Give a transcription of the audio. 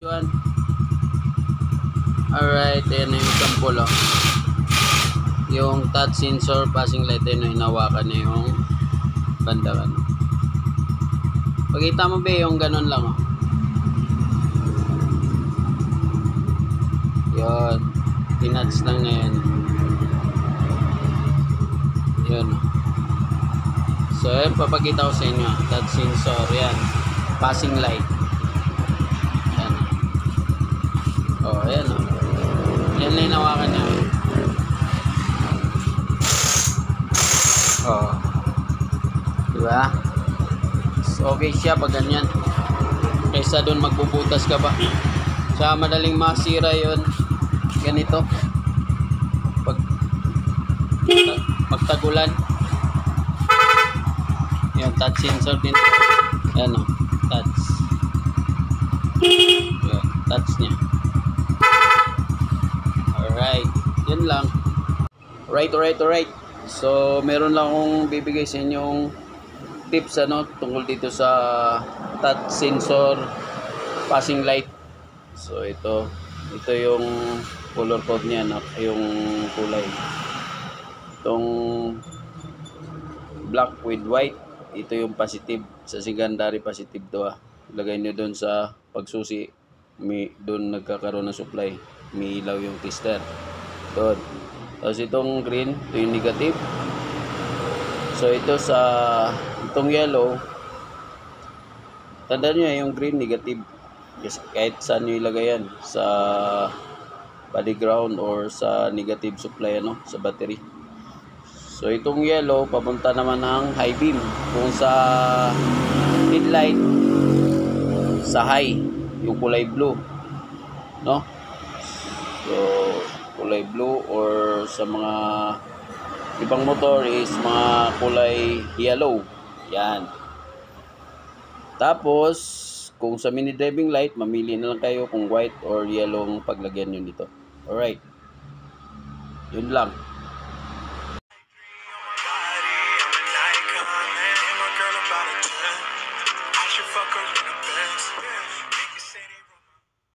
Yun. Alright, ayan na yung sample oh. Yung touch sensor passing light na hinawakan na yung bandaran. Pagkita mo ba yung ganun lang oh. Yun. Tinouch lang na yan. Yun. So yan, papakita ko sa inyo. Touch sensor, yan. Passing light. Yan. Oh, ayan oh. Yan na hinawakan niya. Oh. Diba? So, okay siya pag ganyan. Kaysa doon magbubutas ka ba? Sa madaling masira yon ganito. Pagtagulan. Yung touch sensor din. Ayan o. Touch. Yun. Touch niya. Alright. Yun lang. Alright. So, meron lang akong bibigay sa inyong tips tungkol dito sa touch sensor passing light. So, ito yung color code niya, yung kulay. Itong black with white, ito yung positive. Sa secondary positive to Ilagay nyo doon sa pagsusi. Doon nagkakaroon ng supply. May ilaw yung tester. Doon. Tapos itong green, ito yung negative. So ito itong yellow, tandaan nyo yung green negative. Yes, kahit saan nyo ilagay yan. Sa body ground or sa negative supply sa battery. So itong yellow papunta naman ng high beam. Kung sa headlight sa high, yung kulay blue, no? So kulay blue, or sa mga ibang motor is mga kulay yellow. Yan. Tapos kung sa mini driving light, mamili na lang kayo kung white or yellow ang paglagyan nyo dito. Alright. Yun lang. I should fuck her